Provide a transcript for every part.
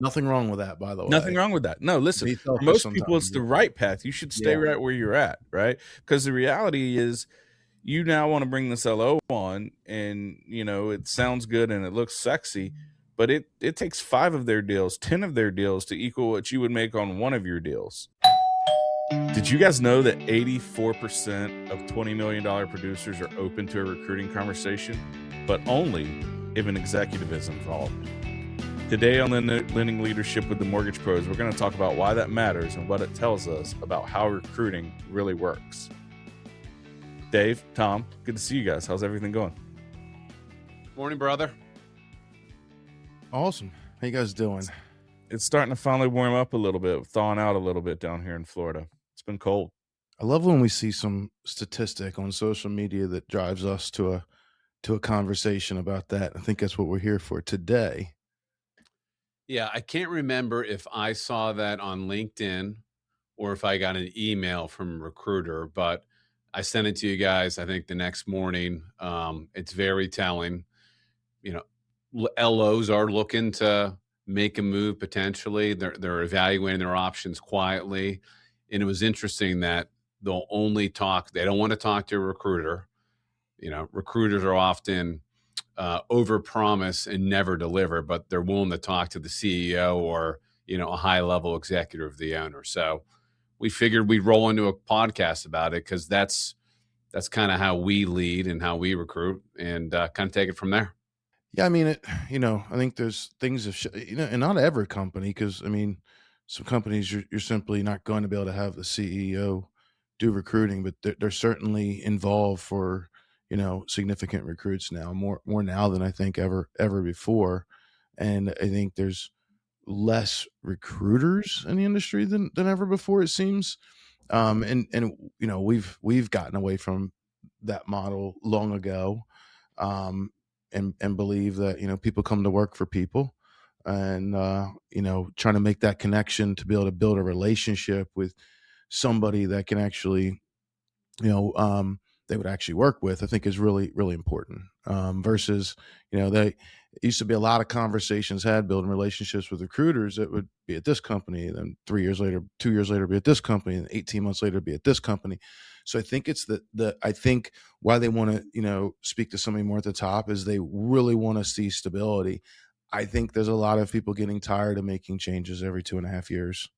Nothing wrong with that, by the Nothing way. wrong with that. No, listen, Be for selfish most people, it's sometimes. the right path. You should stay Yeah. right where you're at, right? Because the reality is you now want to bring this LO on and, it sounds good and it looks sexy, but it takes 5 of their deals, 10 of their deals to equal what you would make on one of your deals. Did you guys know that 84% of $20 million producers are open to a recruiting conversation, but only if an executive is involved? Today on Lending Leadership with the Mortgage Pros, we're going to talk about why that matters and what it tells us about how recruiting really works. Dave, Tom, good to see you guys. How's everything going? Morning, brother. Awesome. How you guys doing? It's starting to finally warm up a little bit, thawing out a little bit down here in Florida. It's been cold. I love when we see some statistic on social media that drives us to a conversation about that. I think that's what we're here for today. Yeah, I can't remember if I saw that on LinkedIn or if I got an email from a recruiter, but I sent it to you guys, I think the next morning. It's very telling. LOs are looking to make a move potentially. They're evaluating their options quietly. And it was interesting that they don't want to talk to a recruiter. Recruiters are often overpromise and never deliver, but they're willing to talk to the CEO or, a high level executive of the owner. So we figured we'd roll into a podcast about it because that's kind of how we lead and how we recruit, and kind of take it from there. Yeah, I mean, I think there's things and not every company, because some companies you're simply not going to be able to have the CEO do recruiting, but they're certainly involved for significant recruits now, more now than I think ever before, and I think there's less recruiters in the industry than ever before, it seems. And we've gotten away from that model long ago, and believe that people come to work for people, and trying to make that connection to be able to build a relationship with somebody that can actually they would actually work with, I think is really, really important. Versus, they used to be a lot of conversations had building relationships with recruiters that would be at this company, then 3 years later, 2 years later, be at this company, and 18 months later, be at this company. So I think it's I think why they want to, speak to somebody more at the top is they really want to see stability. I think there's a lot of people getting tired of making changes every 2.5 years.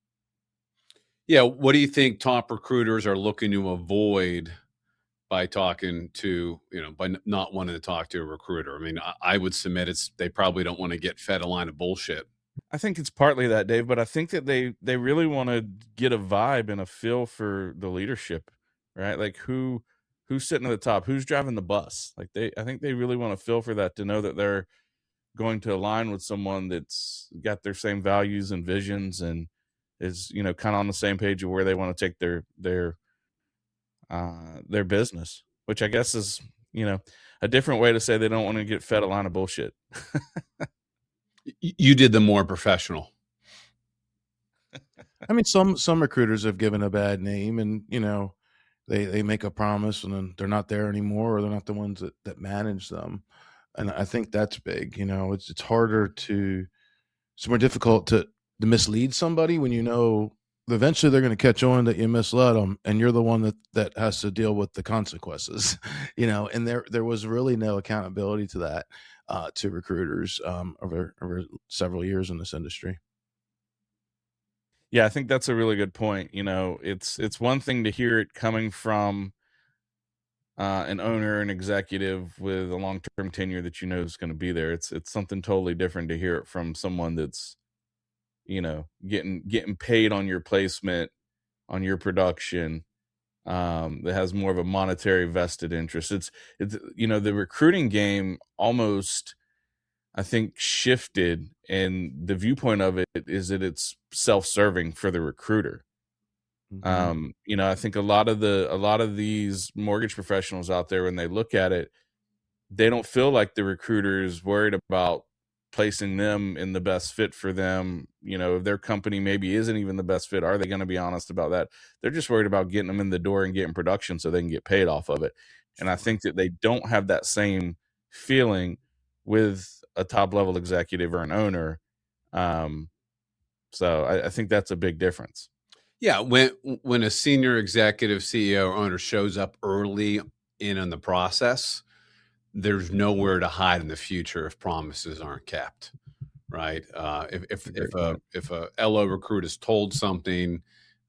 Yeah. What do you think top recruiters are looking to avoid by talking to, by not wanting to talk to a recruiter? I mean, I would submit they probably don't want to get fed a line of bullshit. I think it's partly that, Dave, but I think that they really want to get a vibe and a feel for the leadership, right? Like who's sitting at the top, who's driving the bus. Like I think they really want to feel for that, to know that they're going to align with someone that's got their same values and visions and is, kind of on the same page of where they want to take their business, which I guess is, a different way to say they don't want to get fed a line of bullshit. You did the more professional. I mean, some recruiters have given a bad name, and they make a promise and then they're not there anymore, or they're not the ones that manage them. And I think that's big. It's harder it's more difficult to mislead somebody when eventually they're going to catch on that you misled them, and you're the one that has to deal with the consequences. And there was really no accountability to that, to recruiters, over several years in this industry. Yeah, I think that's a really good point. It's one thing to hear it coming from an owner, an executive with a long-term tenure that is going to be there. It's something totally different to hear it from someone that's getting paid on your placement, on your production, that has more of a monetary vested interest. It's the recruiting game almost, I think, shifted, and the viewpoint of it is that it's self-serving for the recruiter. Mm-hmm. I think a lot of these mortgage professionals out there, when they look at it, they don't feel like the recruiter is worried about placing them in the best fit for them. If their company maybe isn't even the best fit, are they going to be honest about that? They're just worried about getting them in the door and getting production so they can get paid off of it. And I think that they don't have that same feeling with a top level executive or an owner. So I think that's a big difference. Yeah, when a senior executive, CEO, or owner shows up early in the process, there's nowhere to hide in the future if promises aren't kept, right? If a LO recruit is told something,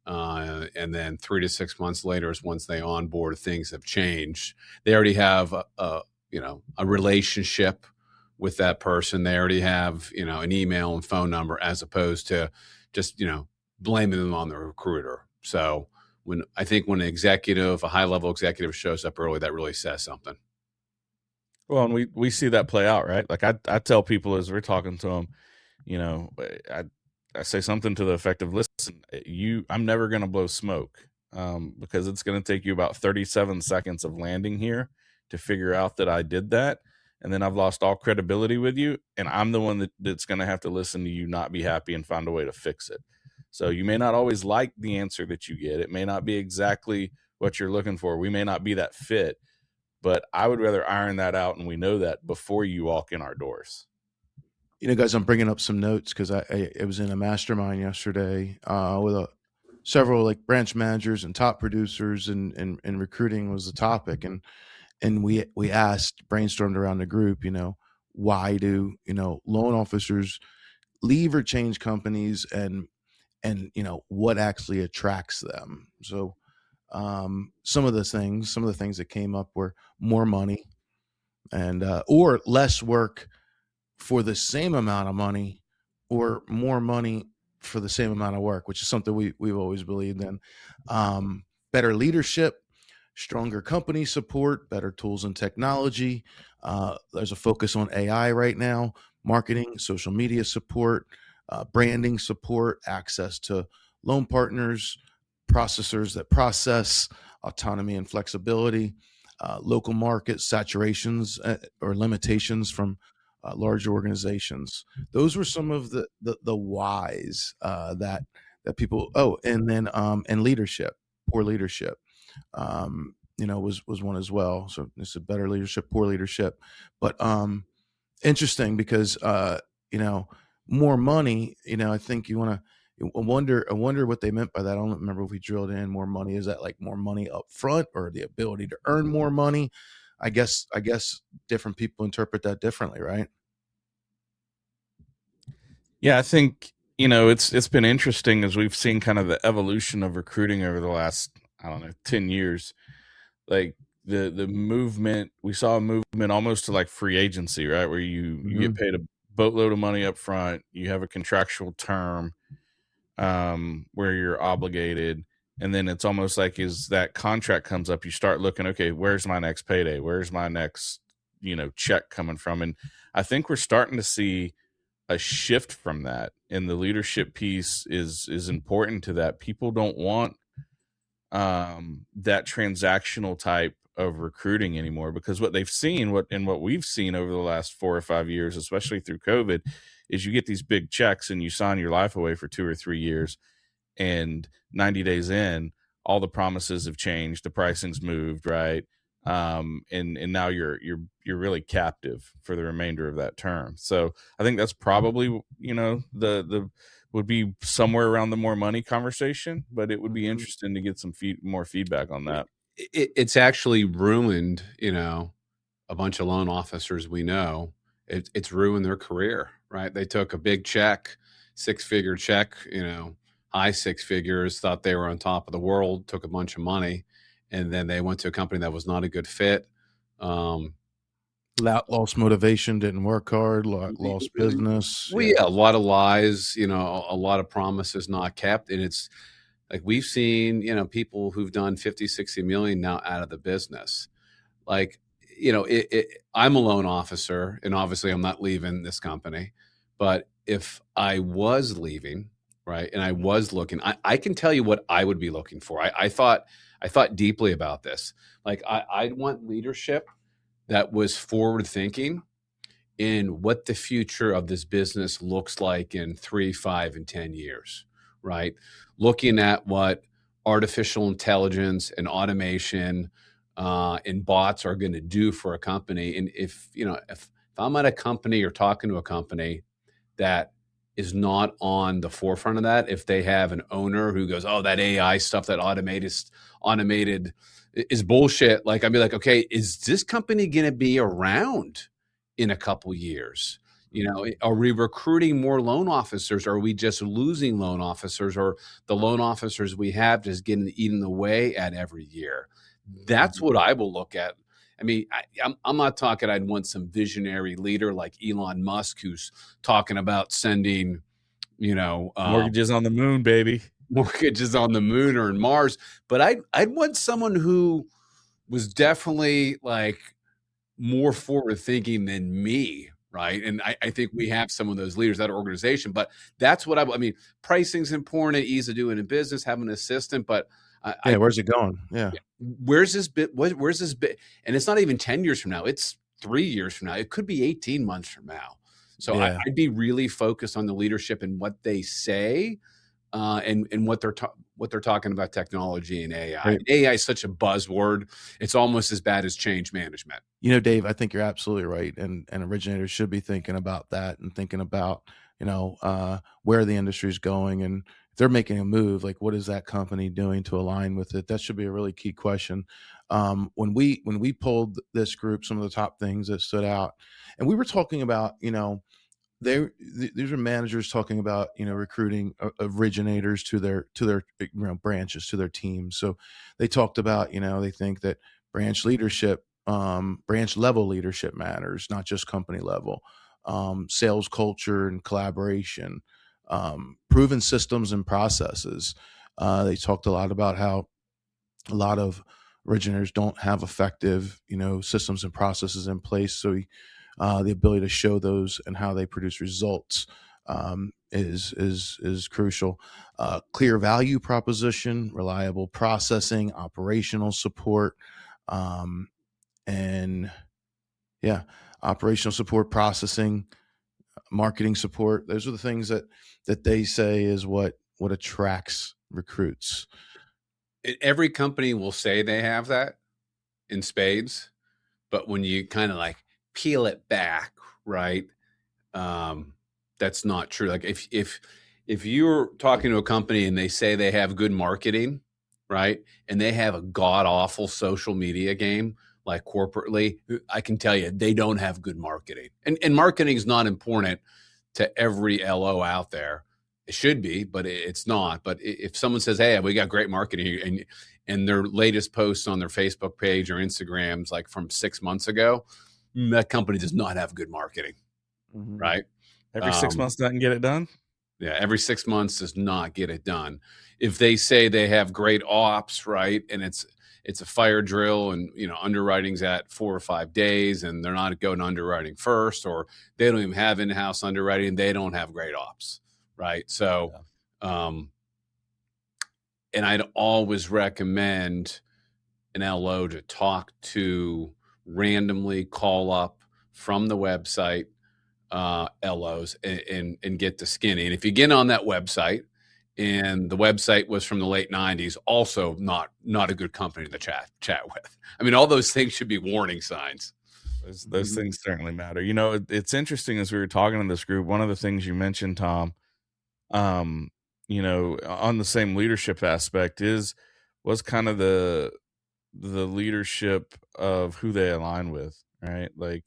and then 3 to 6 months later is once they onboard, things have changed. They already have a relationship with that person. They already have an email and phone number, as opposed to just blaming them on the recruiter. So when an executive, a high level executive, shows up early, that really says something. Well, and we see that play out, right? Like I tell people as we're talking to them, I say something to the effect of, listen, I'm never going to blow smoke, because it's going to take you about 37 seconds of landing here to figure out that I did that. And then I've lost all credibility with you. And I'm the one that's going to have to listen to you, not be happy, and find a way to fix it. So you may not always like the answer that you get. It may not be exactly what you're looking for. We may not be that fit, but I would rather iron that out, and we know that before you walk in our doors. Guys, I'm bringing up some notes because I was in a mastermind yesterday with several like branch managers and top producers, and recruiting was the topic, and we brainstormed around the group. Why do loan officers leave or change companies, and what actually attracts them? So some of the things that came up were more money, and or less work for the same amount of money, or more money for the same amount of work, which is something we've always believed in. Better leadership, stronger company support, better tools and technology. There's a focus on AI right now, marketing, social media support, branding support, access to loan partners, processors that process, autonomy and flexibility, local market saturations or limitations from large organizations. Those were some of the whys that people. Oh, and then and leadership, poor leadership, was one as well. So it's a better leadership, poor leadership, but interesting because more money. I think you want to. I wonder what they meant by that. I don't remember if we drilled in more money. Is that like more money up front, or the ability to earn more money? I guess different people interpret that differently, right? Yeah, I think it's been interesting as we've seen kind of the evolution of recruiting over the last 10 years. Like the movement, we saw a movement almost to like free agency, right? Where you get paid a boatload of money up front, you have a contractual term where you're obligated, and then it's almost like as that contract comes up, you start looking, okay, where's my next payday? Where's my next check coming from? And I think we're starting to see a shift from that, and the leadership piece is important to that. People don't want that transactional type of recruiting anymore, because what they've seen, what we've seen over the last 4 or 5 years, especially through COVID, is you get these big checks and you sign your life away for 2 or 3 years, and 90 days in, all the promises have changed, the pricing's moved, right? And now you're really captive for the remainder of that term. So I think that's probably the would be somewhere around the more money conversation, but it would be interesting to get some more feedback on that. It's actually ruined, a bunch of loan officers we know. It's ruined their career, right? They took a big check, 6-figure check, high 6 figures, thought they were on top of the world, took a bunch of money, and then they went to a company that was not a good fit. Lost motivation, didn't work hard, lost business. A lot of lies, a lot of promises not kept. And it's like, we've seen, people who've done 50, 60 million now out of the business. Like, I'm a loan officer, and obviously I'm not leaving this company, but if I was leaving, right, and I was looking, I can tell you what I would be looking for. I thought deeply about this. Like, I'd want leadership that was forward thinking in what the future of this business looks like in 3, 5, and 10 years, right? Looking at what artificial intelligence and automation and bots are going to do for a company. And if I'm at a company or talking to a company that is not on the forefront of that, if they have an owner who goes, oh, that AI stuff, that automated is bullshit. Like, I'd be like, okay, is this company going to be around in a couple years? You know, are we recruiting more loan officers? Or are we just losing loan officers, or the loan officers we have just getting eaten away at every year? That's what I will look at. I mean, I'm not talking I'd want some visionary leader like Elon Musk who's talking about sending, Mortgages on the moon, baby. mortgages on the moon or in Mars. But I'd want someone who was definitely like more forward thinking than me, right? And I think we have some of those leaders, that organization. But that's what I mean. Pricing's important, ease of doing business, having an assistant, but where's it going? Yeah. Where's this bit? Where's this bit? And it's not even 10 years from now. It's 3 years from now. It could be 18 months from now. So Yeah. I'd be really focused on the leadership and what they say, and what they're talking about technology and AI. Right. AI is such a buzzword. It's almost as bad as change management. Dave, I think you're absolutely right. And originators should be thinking about that and thinking about, where the industry is going. And if they're making a move, like what is that company doing to align with it? That should be a really key question. When we polled this group, some of the top things that stood out, and we were talking about, these are managers talking about recruiting originators to their branches, to their teams. So they talked about they think that branch level leadership matters, not just company level. Sales culture and collaboration, proven systems and processes. They talked a lot about how a lot of originators don't have effective systems and processes in place. So the ability to show those and how they produce results is crucial. Clear value proposition, reliable processing, operational support, and operational support, processing, marketing support. Those are the things that they say is what attracts recruits. Every company will say they have that in spades, but when you kind of like peel it back, right? That's not true. Like if you're talking to a company and they say they have good marketing, right, and they have a god awful social media game, like corporately, I can tell you they don't have good marketing. And marketing is not important to every LO out there. It should be, but it's not. But if someone says, "Hey, we got great marketing," and their latest posts on their Facebook page or Instagrams like from 6 months ago, that company does not have good marketing, right? Every 6 months doesn't get it done. Yeah, every 6 months does not get it done. If they say they have great ops, right, and it's a fire drill, and underwriting's at 4 or 5 days, and they're not going underwriting first, or they don't even have in-house underwriting, they don't have great ops, right? So, and I'd always recommend an LO to talk to, randomly call up from the website LOs and get the skinny. And if you get on that website and the website was from the late 90s, also not a good company to chat with. I mean, all those things should be warning signs. Those things certainly matter. It's interesting, as we were talking in this group, one of the things you mentioned, Tom, on the same leadership aspect was kind of the leadership of who they align with, right? Like,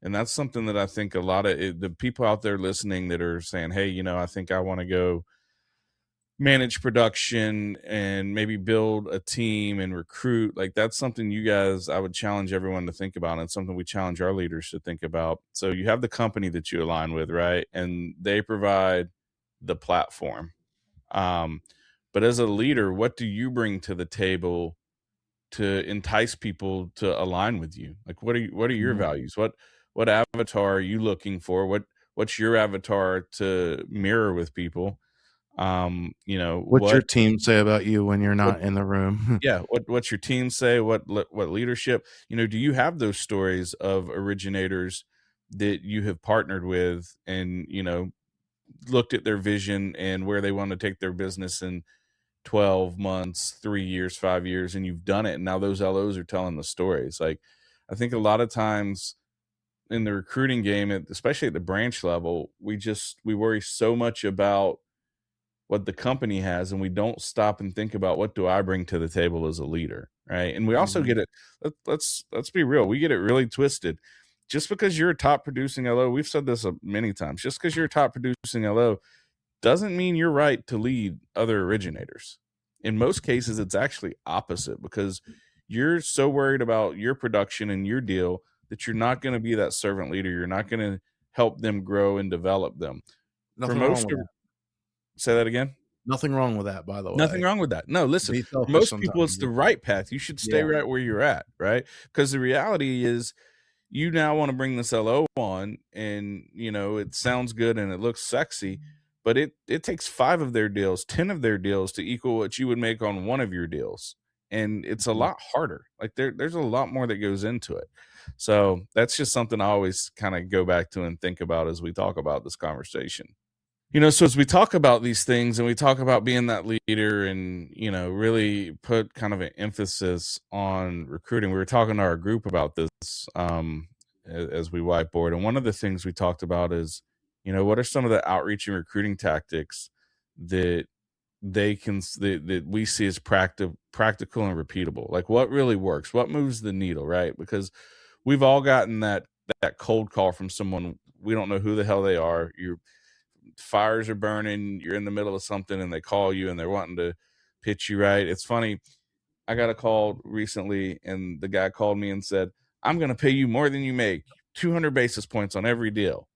and that's something that I think a lot of the people out there listening that are saying, hey, I think I want to go manage production and maybe build a team and recruit. Like, that's something you guys, I would challenge everyone to think about, and something we challenge our leaders to think about. So you have the company that you align with, right? And they provide the platform. But as a leader, what do you bring to the table to entice people to align with you? Like, what are your values? What avatar are you looking for? What's your avatar to mirror with people? What's your team say about you when you're not in the room? Yeah. What's your team say? What leadership, do you have those stories of originators that you have partnered with and, looked at their vision and where they want to take their business in 12 months, 3 years, 5 years, and you've done it. And now those LOs are telling the stories. Like, I think a lot of times in the recruiting game, especially at the branch level, we worry so much about what the company has, and we don't stop and think about what do I bring to the table as a leader, right? And we also Mhm. get it. Let's be real. We get it really twisted. Just because you're a top producing LO, we've said this many times. Just because you're a top producing LO doesn't mean you're right to lead other originators. In most cases, it's actually opposite because you're so worried about your production and your deal that you're not going to be that servant leader. You're not going to help them grow and develop them. For Nothing wrong most, with that. say that again. Nothing wrong with that, by the Nothing way. wrong with that. No, listen, Be for selfish most people, sometimes. it's the right path. You should stay Yeah. right where you're at, right? Because the reality is, you now want to bring this LO on, and it sounds good and it looks sexy, but it takes 5 of their deals, 10 of their deals to equal what you would make on one of your deals, and it's a Mhm. lot harder. Like there's a lot more that goes into it. So that's just something I always kind of go back to and think about as we talk about this conversation. So as we talk about these things and we talk about being that leader and, really put kind of an emphasis on recruiting, we were talking to our group about this as we whiteboard. And one of the things we talked about is, what are some of the outreach and recruiting tactics that that we see as practical and repeatable? Like what really works, what moves the needle, right? Because we've all gotten that cold call from someone we don't know who the hell they are. Your fires are burning, you're in the middle of something, and they call you and they're wanting to pitch you, right? It's funny. I got a call recently, and the guy called me and said, I'm going to pay you more than you make, 200 basis points on every deal.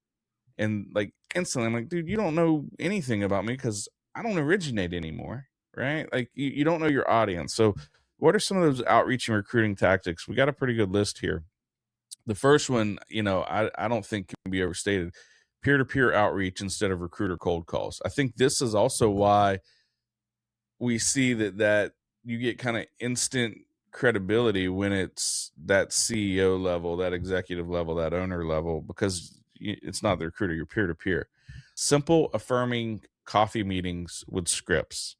And like instantly, I'm like, dude, you don't know anything about me because I don't originate anymore, right? Like you don't know your audience. So, what are some of those outreach and recruiting tactics? We got a pretty good list here. The first one, I don't think can be overstated. Peer-to-peer outreach instead of recruiter cold calls. I think this is also why we see that you get kind of instant credibility when it's that CEO level, that executive level, that owner level, because it's not the recruiter, you're peer-to-peer. Simple, affirming coffee meetings with scripts.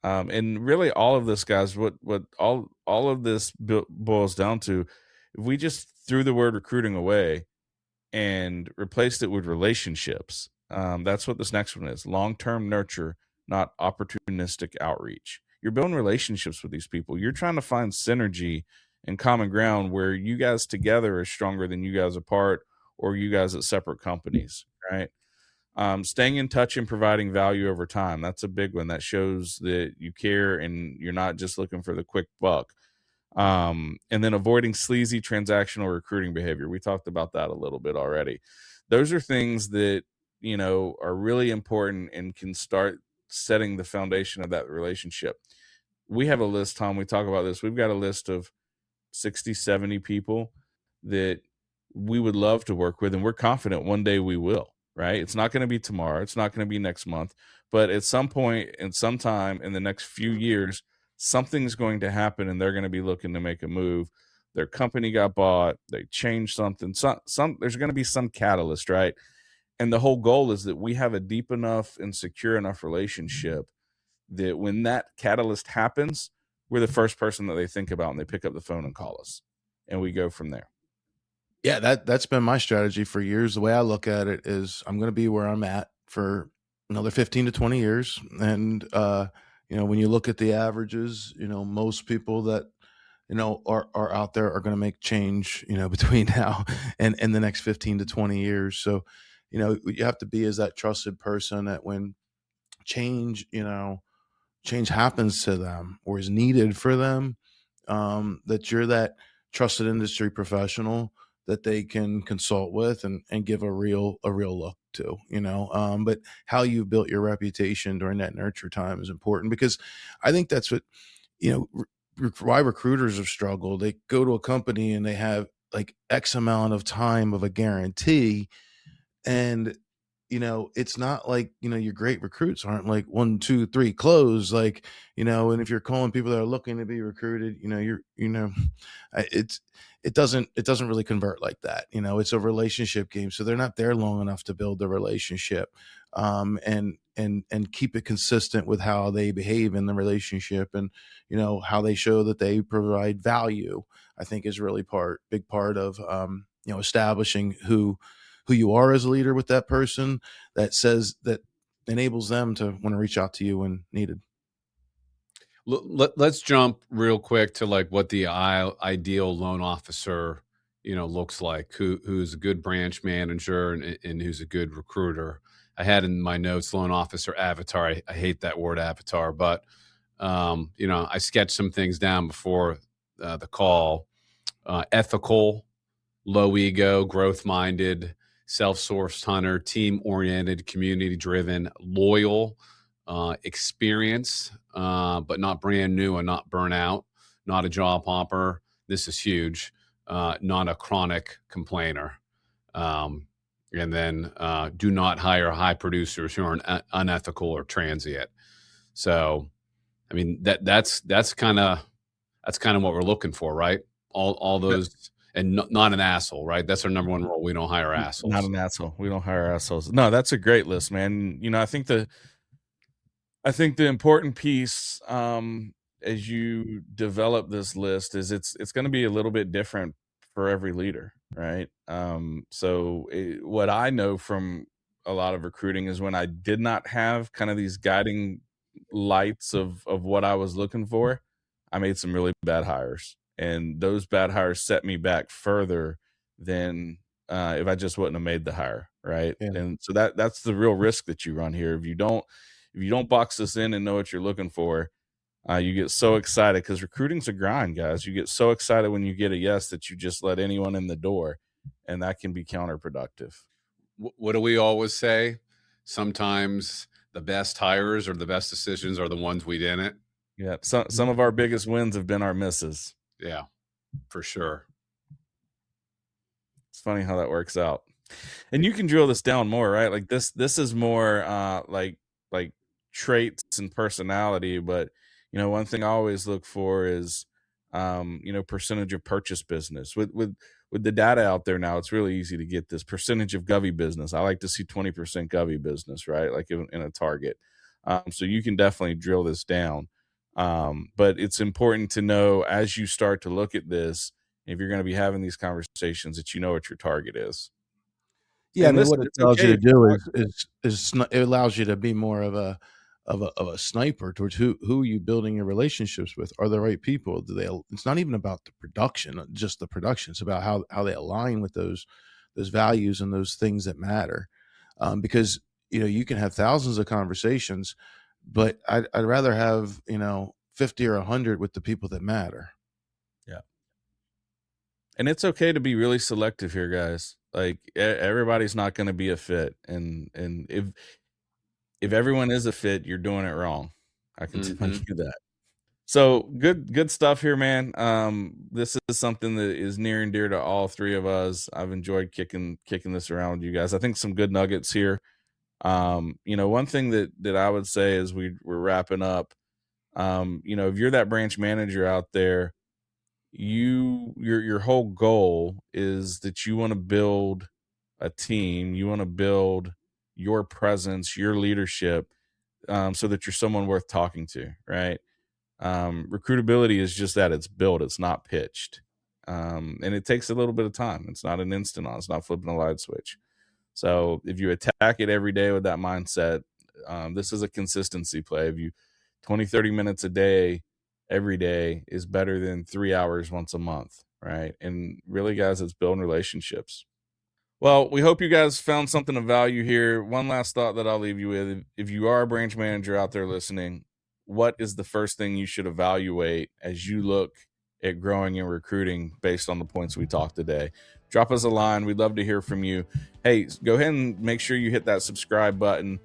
And really all of this, guys, what all of this boils down to, if we just threw the word recruiting away and replaced it with relationships. That's what this next one is: long-term nurture, not opportunistic outreach. You're building relationships with these people. You're trying to find synergy and common ground where you guys together are stronger than you guys apart, or you guys at separate companies, right? Staying in touch and providing value over time. That's a big one. That shows that you care and you're not just looking for the quick buck. And then avoiding sleazy transactional recruiting behavior. We talked about that a little bit already. Those are things that, are really important and can start setting the foundation of that relationship. We have a list, Tom. We talk about this. We've got a list of 60, 70 people that we would love to work with, and we're confident one day we will, right? It's not going to be tomorrow. It's not going to be next month, but at some point and sometime in the next few years, something's going to happen and they're going to be looking to make a move. Their company got bought, they changed something, there's going to be some catalyst, right? And the whole goal is that we have a deep enough and secure enough relationship that when that catalyst happens, we're the first person that they think about and they pick up the phone and call us, and we go from there. Yeah, that's been my strategy for years. The way I look at it is I'm going to be where I'm at for another 15 to 20 years. And, when you look at the averages, most people that, are out there are going to make change, between now and the next 15 to 20 years. So, you have to be as that trusted person that when change, change happens to them or is needed for them, that you're that trusted industry professional that they can consult with and give a real look to, but how you've built your reputation during that nurture time is important, because I think that's what, why recruiters have struggled. They go to a company and they have like X amount of time of a guarantee, and it's not like, your great recruits aren't like 1, 2, 3 close, like, and if you're calling people that are looking to be recruited, it's it doesn't really convert like that. It's a relationship game, so they're not there long enough to build the relationship, and keep it consistent with how they behave in the relationship, and how they show that they provide value. I think is really big part of establishing who you are as a leader with that person, that enables them to want to reach out to you when needed. Let's jump real quick to like what the ideal loan officer, looks like, who's a good branch manager and who's a good recruiter. I had in my notes loan officer avatar. I hate that word avatar, but I sketched some things down before the call. Ethical, low ego, growth minded, self-sourced hunter, team oriented, community driven, loyal, experience, but not brand new and not burnout, not a job hopper. This is huge. Not a chronic complainer. And then do not hire high producers who are unethical or transient. So, I mean, that's kind of what we're looking for, right? All those, and not an asshole, right? That's our number one rule. We don't hire assholes. Not an asshole. We don't hire assholes. No, that's a great list, man. I think the important piece, as you develop this list, is it's going to be a little bit different for every leader, right? What I know from a lot of recruiting is when I did not have kind of these guiding lights of what I was looking for, I made some really bad hires, and those bad hires set me back further than if I just wouldn't have made the hire, right? Yeah. And so that's the real risk that you run here. If you don't box this in and know what you're looking for, you get so excited, because recruiting's a grind, guys. You get so excited when you get a yes that you just let anyone in the door, and that can be counterproductive. What do we always say? Sometimes the best hires or the best decisions are the ones we didn't. Yeah, some of our biggest wins have been our misses. Yeah, for sure. It's funny how that works out. And you can drill this down more, right? Like this is more like traits and personality, but one thing I always look for is percentage of purchase business. With the data out there now, it's really easy to get this percentage of Govy business. I like to see 20% Govy business, right? Like in a target. So you can definitely drill this down. But it's important to know, as you start to look at this, if you're going to be having these conversations, that you know what your target is. Yeah, and what it tells you to do is it allows you to be more of a sniper towards who are you building your relationships with. Are the right people? It's not even about the production, just the production. It's about how they align with those values and those things that matter. Because you can have thousands of conversations, but I'd rather have 50 or 100 with the people that matter. Yeah. And it's okay to be really selective here, guys. Like everybody's not going to be a fit, and if everyone is a fit, you're doing it wrong. I can tell you that. So good stuff here, man. This is something that is near and dear to all three of us. I've enjoyed kicking this around with you guys. I think some good nuggets here. One thing that I would say as we're wrapping up, if you're that branch manager out there, your whole goal is that you want to build a team, you want to build your presence, your leadership, so that you're someone worth talking to, right? Recruitability is just that. It's built, it's not pitched. And it takes a little bit of time. It's not an instant on, it's not flipping a light switch. So if you attack it every day with that mindset, this is a consistency play. If you 20-30 minutes a day every day is better than 3 hours once a month, right? And really, guys, it's building relationships. Well, we hope you guys found something of value here. One last thought that I'll leave you with: if you are a branch manager out there listening, what is the first thing you should evaluate as you look at growing and recruiting based on the points we talked today? Drop us a line. We'd love to hear from you. Hey, go ahead and make sure you hit that subscribe button,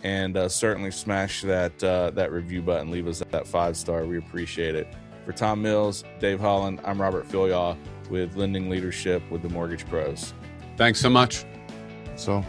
and certainly smash that review button. Leave us that 5-star. We appreciate it. For Tom Mills, Dave Holland, I'm Robert Fillyaw with Lending Leadership with the Mortgage Pros. Thanks so much. So.